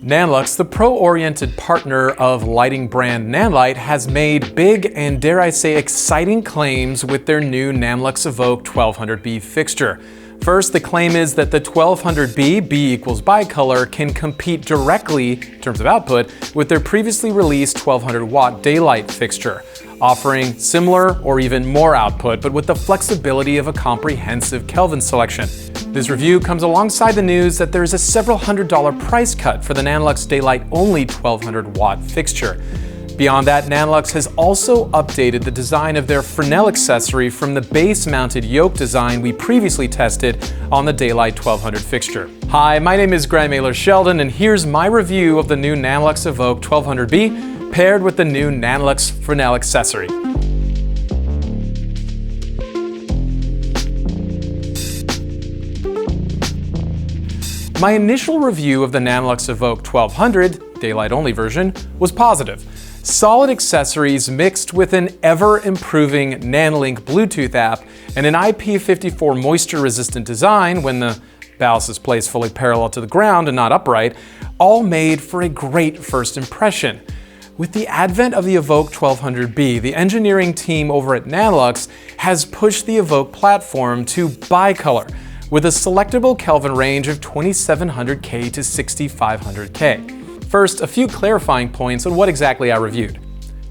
NANLUX, the pro-oriented partner of lighting brand Nanlite, has made big and, dare I say, exciting claims with their new NANLUX Evoke 1200B fixture. First, the claim is that the 1200B, B equals bicolor, can compete directly, in terms of output, with their previously released 1200 watt daylight fixture, offering similar or even more output, but with the flexibility of a comprehensive Kelvin selection. This review comes alongside the news that there is a several $100 price cut for the NANLUX daylight-only 1200 watt fixture. Beyond that, NANLUX has also updated the design of their Fresnel accessory from the base-mounted yoke design we previously tested on the Daylight 1200 fixture. Hi, my name is Graham Ayler-Sheldon, and here's my review of the new NANLUX Evoke 1200B paired with the new NANLUX Fresnel accessory. My initial review of the NANLUX Evoke 1200, daylight-only version, was positive. Solid accessories mixed with an ever-improving NanLink Bluetooth app and an IP54 moisture-resistant design when the ballast is placed fully parallel to the ground and not upright, all made for a great first impression. With the advent of the Evoke 1200B, the engineering team over at NANLUX has pushed the Evoke platform to bicolor, with a selectable Kelvin range of 2700K to 6500K. First, a few clarifying points on what exactly I reviewed.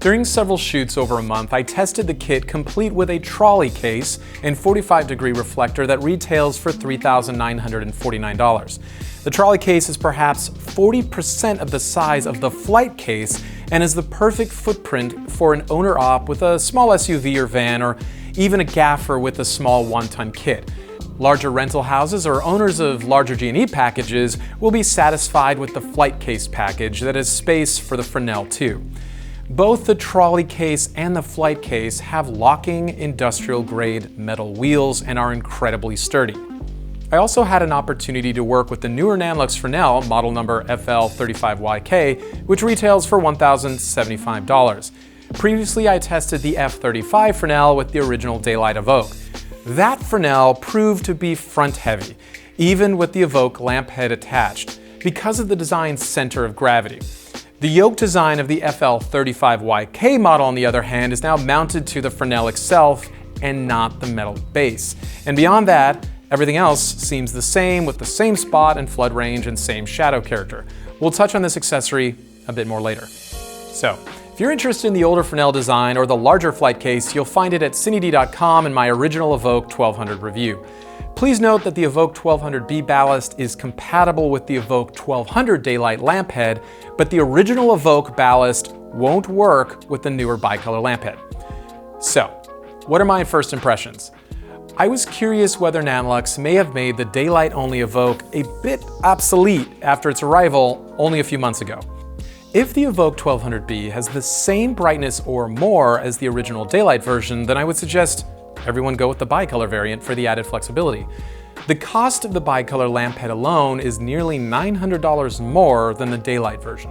During several shoots over a month, I tested the kit complete with a trolley case and 45-degree reflector that retails for $3,949. The trolley case is perhaps 40% of the size of the flight case and is the perfect footprint for an owner-op with a small SUV or van, or even a gaffer with a small one-ton kit. Larger rental houses or owners of larger G&E packages will be satisfied with the flight case package that has space for the Fresnel too. Both the trolley case and the flight case have locking industrial-grade metal wheels and are incredibly sturdy. I also had an opportunity to work with the newer NANLUX Fresnel, model number FL35YK, which retails for $1,075. Previously, I tested the F35 Fresnel with the original Daylight Evoke. That Fresnel proved to be front-heavy, even with the Evoke lamp head attached, because of the design's center of gravity. The yoke design of the FL35YK model, on the other hand, is now mounted to the Fresnel itself and not the metal base. And beyond that, everything else seems the same, with the same spot and flood range and same shadow character. We'll touch on this accessory a bit more later. So, if you're interested in the older Fresnel design or the larger flight case, you'll find it at CineD.com in my original Evoke 1200 review. Please note that the Evoke 1200B ballast is compatible with the Evoke 1200 daylight lamp head, but the original Evoke ballast won't work with the newer bicolor lamp head. So, what are my first impressions? I was curious whether NANLUX may have made the daylight-only Evoke a bit obsolete after its arrival only a few months ago. If the Evoke 1200B has the same brightness or more as the original daylight version, then I would suggest everyone go with the bicolor variant for the added flexibility. The cost of the bicolor lamp head alone is nearly $900 more than the daylight version.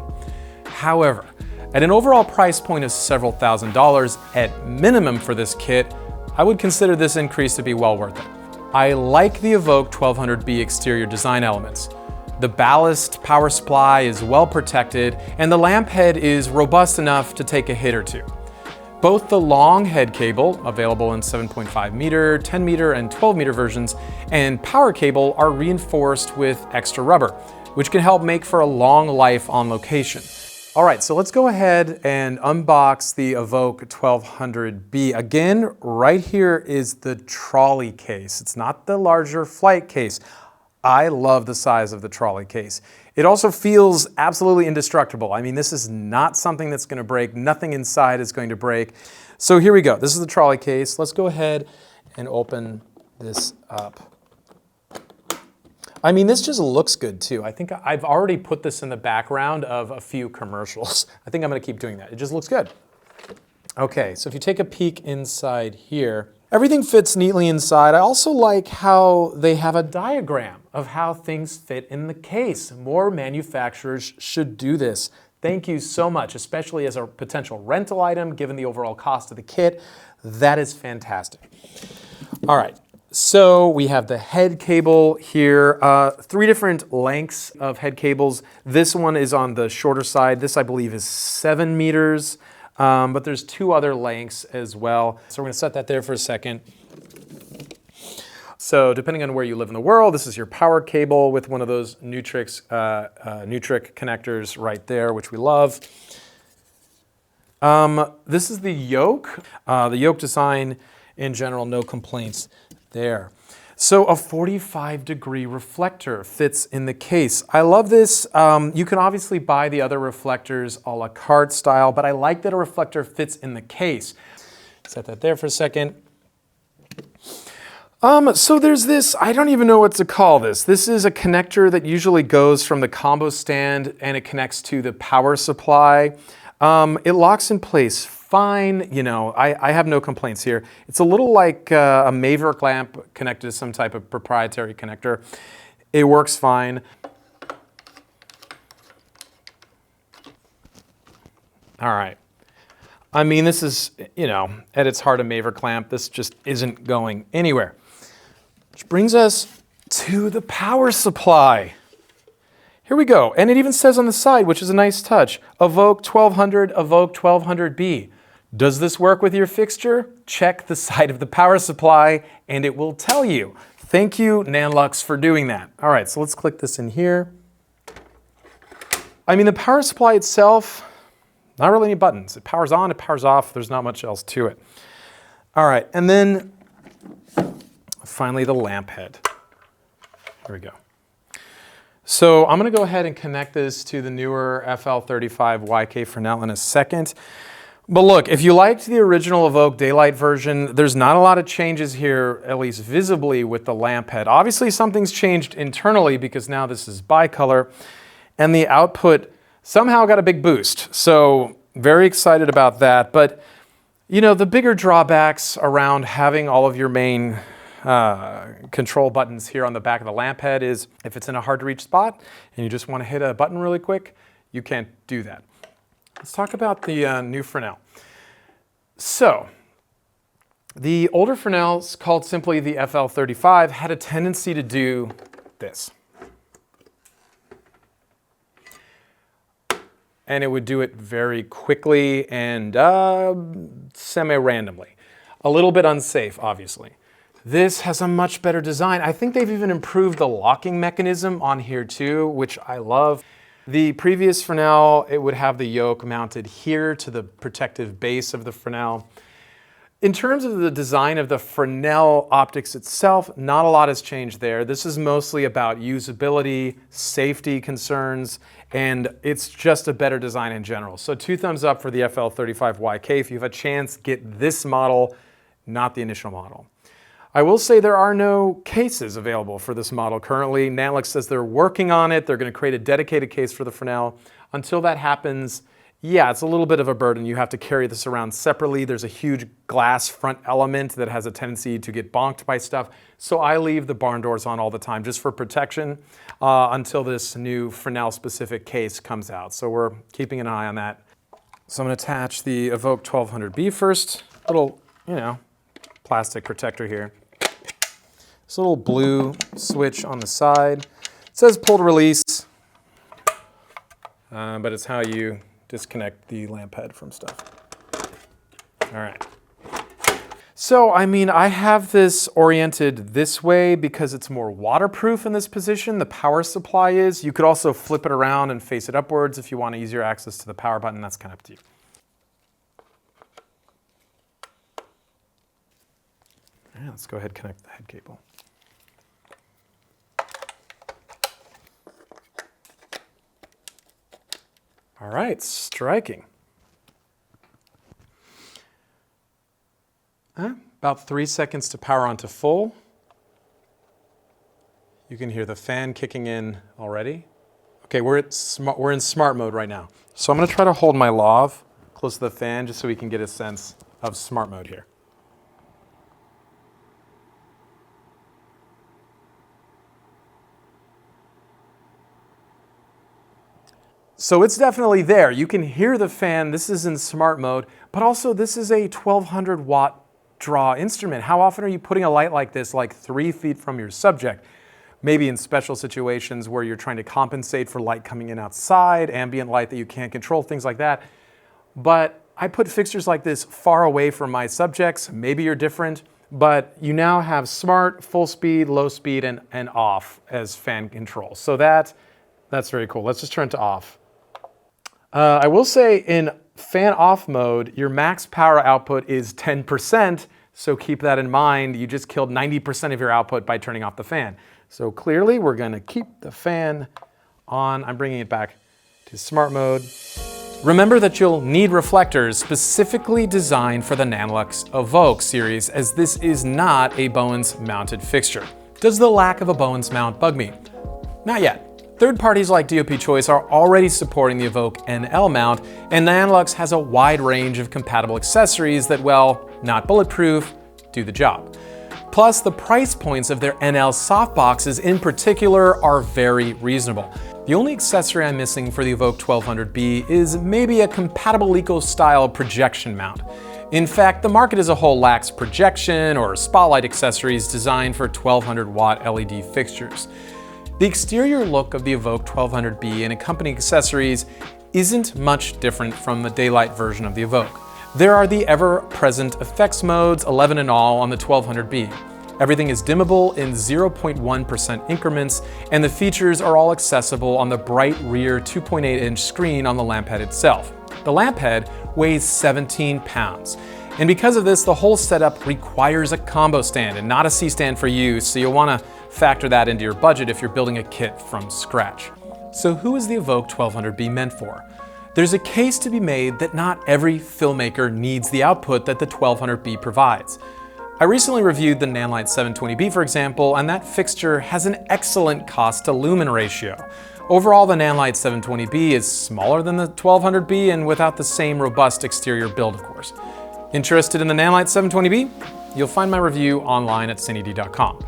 However, at an overall price point of several $1,000s at minimum for this kit, I would consider this increase to be well worth it. I like the Evoke 1200B exterior design elements. The ballast power supply is well protected, and the lamp head is robust enough to take a hit or two. Both the long head cable, available in 7.5 meter, 10 meter, and 12 meter versions, and power cable are reinforced with extra rubber, which can help make for a long life on location. All right, so let's go ahead and unbox the Evoke 1200B. Again, right here is the trolley case. It's not the larger flight case. I love the size of the trolley case. It also feels absolutely indestructible. I mean, this is not something that's going to break. Nothing inside is going to break. So here we go. This is the trolley case. Let's go ahead and open this up. I mean, this just looks good too. I think I've already put this in the background of a few commercials. I think I'm going to keep doing that. It just looks good. Okay, so if you take a peek inside here, everything fits neatly inside. I also like how they have a diagram of how things fit in the case. More manufacturers should do this. Thank you so much, especially as a potential rental item, given the overall cost of the kit. That is fantastic. All right, So we have the head cable here, 3 different lengths of head cables. This one is on the shorter side. This, I believe, is 7 meters, but there's 2 other lengths as well. So we're gonna set that there for a second. So depending on where you live in the world, this is your power cable with one of those Nutric connectors right there, which we love. This is the yoke. The yoke design in general, no complaints there. So a 45-degree reflector fits in the case. I love this. You can obviously buy the other reflectors a la carte style, but I like that a reflector fits in the case. Set that there for a second. So there's this, I don't even know what to call this. This is a connector that usually goes from the combo stand and it connects to the power supply. It locks in place fine. You know, I have no complaints here. It's a little like a Maverick lamp connected to some type of proprietary connector. It works fine. All right. I mean, this is, you know, at its heart a Maverick lamp. This just isn't going anywhere. Which brings us to the power supply. Here we go. And it even says on the side, which is a nice touch, Evoke 1200, Evoke 1200B. Does this work with your fixture? Check the side of the power supply and it will tell you. Thank you, NANLUX, for doing that. All right, so let's click this in here. I mean, the power supply itself, not really any buttons. It powers on, it powers off. There's not much else to it. All right, and then finally the lamp head. Here we go. So I'm going to go ahead and connect this to the newer FL35YK Fresnel in a second. But look, if you liked the original Evoke daylight version, there's not a lot of changes here, at least visibly, with the lamp head. Obviously, something's changed internally because now this is bicolor, and the output somehow got a big boost. So very excited about that. But you know, the bigger drawbacks around having all of your main control buttons here on the back of the lamp head is if it's in a hard to reach spot and you just want to hit a button really quick, you can't do that. Let's talk about the new Fresnel. So the older Fresnels, called simply the FL35, had a tendency to do this. And it would do it very quickly and semi-randomly. A little bit unsafe, obviously. This has a much better design. I think they've even improved the locking mechanism on here too, which I love. The previous Fresnel, it would have the yoke mounted here to the protective base of the Fresnel. In terms of the design of the Fresnel optics itself, not a lot has changed there. This is mostly about usability, safety concerns, and it's just a better design in general. So 2 thumbs up for the FL35YK. If you have a chance, get this model, not the initial model. I will say there are no cases available for this model currently. NANLUX says they're working on it. They're going to create a dedicated case for the Fresnel. Until that happens, yeah, it's a little bit of a burden. You have to carry this around separately. There's a huge glass front element that has a tendency to get bonked by stuff. So I leave the barn doors on all the time just for protection until this new Fresnel specific case comes out. So we're keeping an eye on that. So I'm going to attach the Evoke 1200B first. Little, you know, plastic protector here. This little blue switch on the side. It says pull to release, but it's how you disconnect the lamp head from stuff. All right. So, I mean, I have this oriented this way because it's more waterproof in this position. The power supply is. You could also flip it around and face it upwards if you want easier access to the power button. That's kind of up to you. All right, let's go ahead and connect the head cable. All right, striking. About 3 seconds to power on to full. You can hear the fan kicking in already. Okay, we're in smart mode right now. So I'm going to try to hold my lav close to the fan just so we can get a sense of smart mode here. So it's definitely there. You can hear the fan. This is in smart mode, but also this is a 1200 watt draw instrument. How often are you putting a light like this like 3 feet from your subject? Maybe in special situations where you're trying to compensate for light coming in outside, ambient light that you can't control, things like that. But I put fixtures like this far away from my subjects. Maybe you're different, but you now have smart, full speed, low speed, and off as fan control. So that's very cool. Let's just turn it to off. I will say in fan off mode, your max power output is 10%, so keep that in mind. You just killed 90% of your output by turning off the fan. So clearly we're gonna keep the fan on. I'm bringing it back to smart mode. Remember that you'll need reflectors specifically designed for the NANLUX Evoke series, as this is not a Bowens mounted fixture. Does the lack of a Bowens mount bug me? Not yet. Third parties like DOP Choice are already supporting the Evoke NL mount, and NANLUX has a wide range of compatible accessories that, well, not bulletproof, do the job. Plus, the price points of their NL softboxes in particular are very reasonable. The only accessory I'm missing for the Evoke 1200B is maybe a compatible Leica-style projection mount. In fact, the market as a whole lacks projection or spotlight accessories designed for 1200-watt LED fixtures. The exterior look of the Evoke 1200B and accompanying accessories isn't much different from the daylight version of the Evoke. There are the ever-present effects modes, 11 in all, on the 1200B. Everything is dimmable in 0.1% increments, and the features are all accessible on the bright rear 2.8-inch screen on the lamp head itself. The lamp head weighs 17 pounds. And because of this, the whole setup requires a combo stand and not a C-stand for you, so you'll want to factor that into your budget if you're building a kit from scratch. So who is the Evoke 1200B meant for? There's a case to be made that not every filmmaker needs the output that the 1200B provides. I recently reviewed the NANLUX 720B, for example, and that fixture has an excellent cost to lumen ratio. Overall, the NANLUX 720B is smaller than the 1200B and without the same robust exterior build, of course. Interested in the NANLUX 720B? You'll find my review online at CineD.com.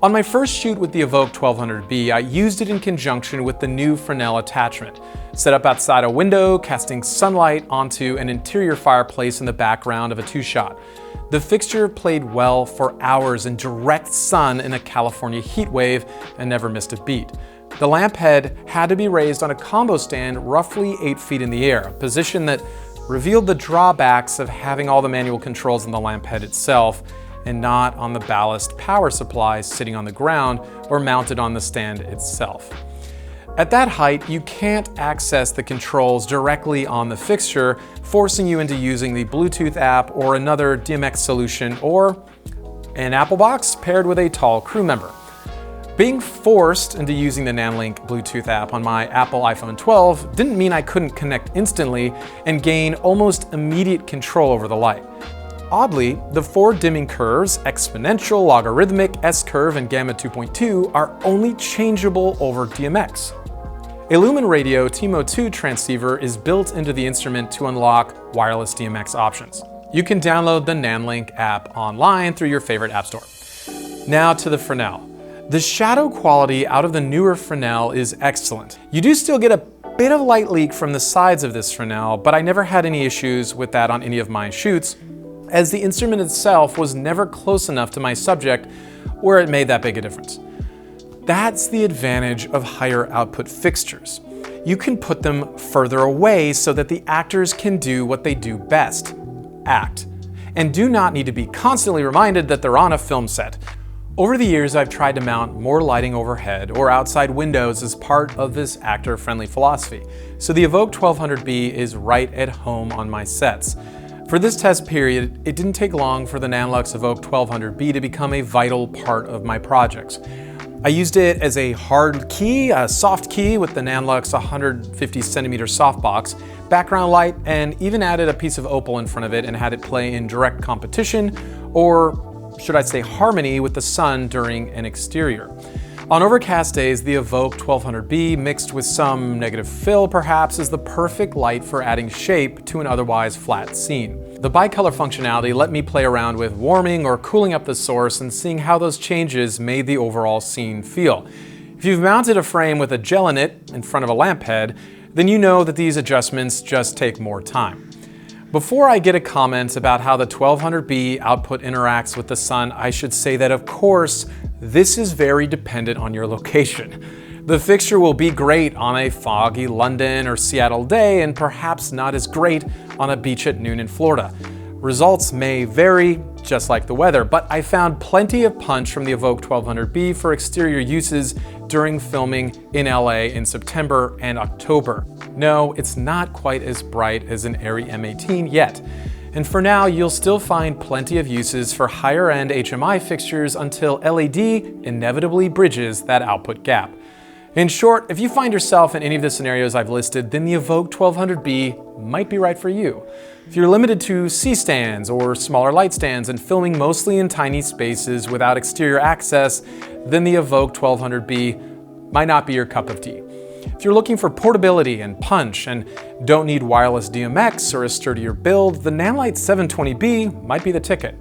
On my first shoot with the Evoke 1200B, I used it in conjunction with the new Fresnel attachment, set up outside a window, casting sunlight onto an interior fireplace in the background of a two-shot. The fixture played well for hours in direct sun in a California heat wave and never missed a beat. The lamp head had to be raised on a combo stand roughly 8 feet in the air, a position that revealed the drawbacks of having all the manual controls on the lamp head itself and not on the ballast power supply sitting on the ground or mounted on the stand itself. At that height, you can't access the controls directly on the fixture, forcing you into using the Bluetooth app or another DMX solution or an Apple box paired with a tall crew member. Being forced into using the NanLink Bluetooth app on my Apple iPhone 12 didn't mean I couldn't connect instantly and gain almost immediate control over the light. Oddly, the 4 dimming curves, exponential, logarithmic, S-curve, and gamma 2.2 are only changeable over DMX. A Lumen Radio TMO2 transceiver is built into the instrument to unlock wireless DMX options. You can download the NanLink app online through your favorite app store. Now to the Fresnel. The shadow quality out of the newer Fresnel is excellent. You do still get a bit of light leak from the sides of this Fresnel, but I never had any issues with that on any of my shoots, as the instrument itself was never close enough to my subject where it made that big a difference. That's the advantage of higher output fixtures. You can put them further away so that the actors can do what they do best, act, and do not need to be constantly reminded that they're on a film set. Over the years, I've tried to mount more lighting overhead or outside windows as part of this actor-friendly philosophy, so the Evoke 1200B is right at home on my sets. For this test period, it didn't take long for the NANLUX Evoke 1200B to become a vital part of my projects. I used it as a hard key, a soft key with the NANLUX 150 centimeter softbox, background light, and even added a piece of opal in front of it and had it play in direct competition, or should I say harmony, with the sun during an exterior. On overcast days, the Evoke 1200B mixed with some negative fill perhaps is the perfect light for adding shape to an otherwise flat scene. The bicolor functionality let me play around with warming or cooling up the source and seeing how those changes made the overall scene feel. If you've mounted a frame with a gel in it in front of a lamp head, then you know that these adjustments just take more time. Before I get a comment about how the 1200B output interacts with the sun, I should say that of course, this is very dependent on your location. The fixture will be great on a foggy London or Seattle day and perhaps not as great on a beach at noon in Florida. Results may vary, just like the weather, but I found plenty of punch from the Evoke 1200B for exterior uses during filming in LA in September and October. No, it's not quite as bright as an Arri M18 yet. And for now, you'll still find plenty of uses for higher-end HMI fixtures until LED inevitably bridges that output gap. In short, if you find yourself in any of the scenarios I've listed, then the Evoke 1200B might be right for you. If you're limited to C-stands or smaller light stands and filming mostly in tiny spaces without exterior access, then the Evoke 1200B might not be your cup of tea. If you're looking for portability and punch and don't need wireless DMX or a sturdier build, the NANLUX 720B might be the ticket.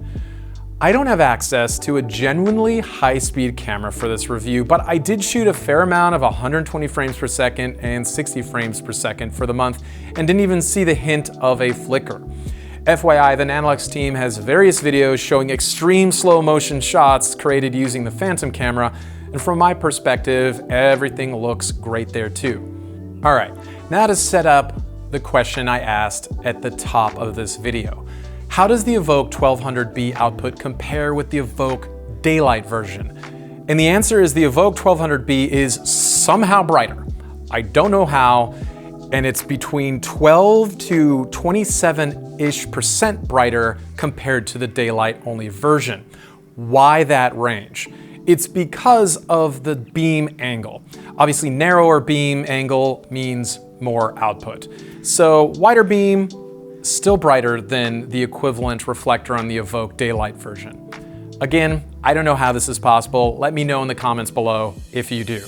I don't have access to a genuinely high-speed camera for this review, but I did shoot a fair amount of 120 frames per second and 60 frames per second for the month and didn't even see the hint of a flicker. FYI, the NANLUX team has various videos showing extreme slow motion shots created using the Phantom camera, and from my perspective, everything looks great there too. All right, now to set up the question I asked at the top of this video. How does the Evoke 1200B output compare with the Evoke daylight version? And the answer is the Evoke 1200B is somehow brighter. I don't know how, and it's between 12 to 27-ish% brighter compared to the daylight only version. Why that range? It's because of the beam angle. Obviously, narrower beam angle means more output. So wider beam, still brighter than the equivalent reflector on the Evoke daylight version. Again, I don't know how this is possible. Let me know in the comments below if you do.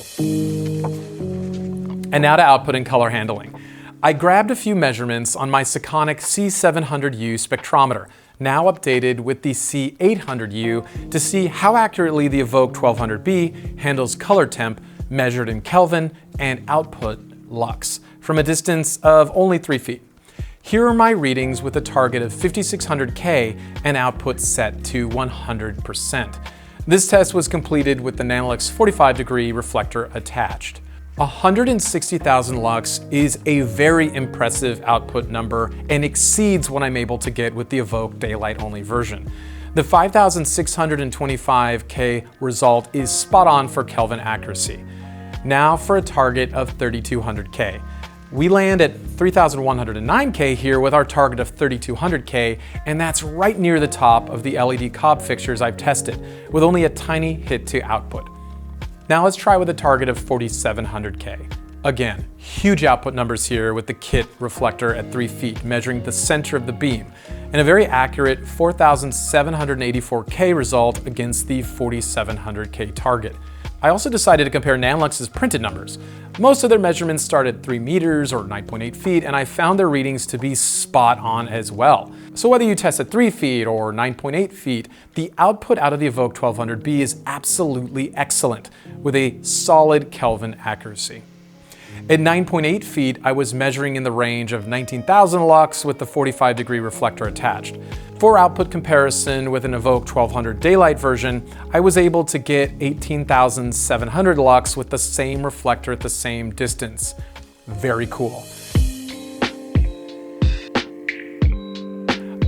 And now to output and color handling. I grabbed a few measurements on my Sekonic C700U spectrometer, now updated with the C800U, to see how accurately the Evoke 1200B handles color temp measured in Kelvin and output lux from a distance of only 3 feet. Here are my readings with a target of 5600K and output set to 100%. This test was completed with the NANLUX 45-degree reflector attached. 160,000 lux is a very impressive output number and exceeds what I'm able to get with the Evoke daylight-only version. The 5625K result is spot on for Kelvin accuracy. Now for a target of 3200K. We land at 3109K here with our target of 3200K, and that's right near the top of the LED cob fixtures I've tested, with only a tiny hit to output. Now let's try with a target of 4700K. Again, huge output numbers here with the kit reflector at 3 feet, measuring the center of the beam, and a very accurate 4784K result against the 4700K target. I also decided to compare NANLUX's printed numbers. Most of their measurements start at 3 meters or 9.8 feet, and I found their readings to be spot on as well. So whether you test at 3 feet or 9.8 feet, the output out of the Evoke 1200B is absolutely excellent, with a solid Kelvin accuracy. At 9.8 feet, I was measuring in the range of 19,000 lux with the 45-degree reflector attached. For output comparison with an Evoke 1200 daylight version, I was able to get 18,700 lux with the same reflector at the same distance. Very cool.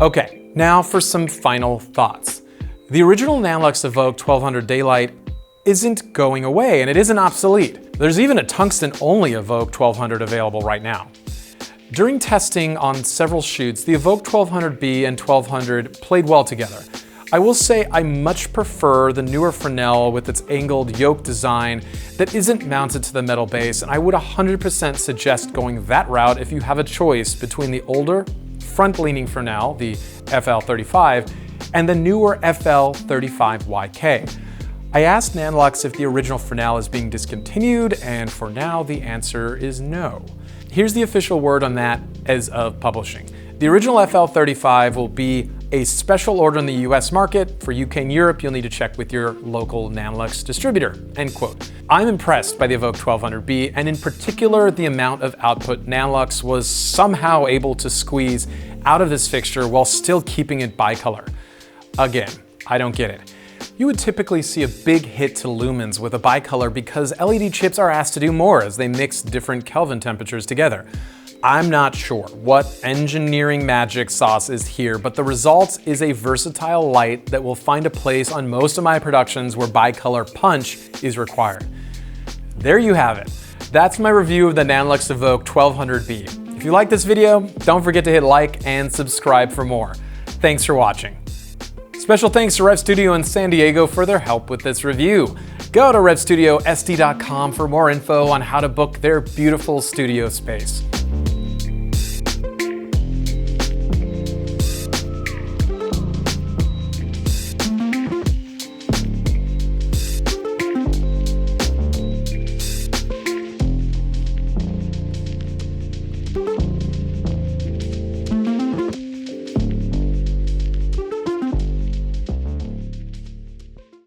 Okay, now for some final thoughts. The original NANLUX Evoke 1200 daylight isn't going away, and it isn't obsolete. There's even a tungsten-only Evoke 1200 available right now. During testing on several shoots, the Evoke 1200B and 1200 played well together. I will say I much prefer the newer Fresnel with its angled yoke design that isn't mounted to the metal base, and I would 100% suggest going that route if you have a choice between the older, front-leaning Fresnel, the FL35, and the newer FL35YK. I asked NANLUX if the original Fresnel is being discontinued, and for now the answer is no. Here's the official word on that as of publishing. The original FL35 will be a special order in the US market. For UK and Europe, you'll need to check with your local NANLUX distributor, end quote. I'm impressed by the Evoke 1200B, and in particular, the amount of output NANLUX was somehow able to squeeze out of this fixture while still keeping it bicolor. Again, I don't get it. You would typically see a big hit to lumens with a bicolor because LED chips are asked to do more as they mix different Kelvin temperatures together. I'm not sure what engineering magic sauce is here, but the result is a versatile light that will find a place on most of my productions where bicolor punch is required. There you have it. That's my review of the NANLUX Evoke 1200B. If you like this video, don't forget to hit like and subscribe for more. Thanks for watching. Special thanks to Rev Studio in San Diego for their help with this review. Go to revstudiosd.com for more info on how to book their beautiful studio space.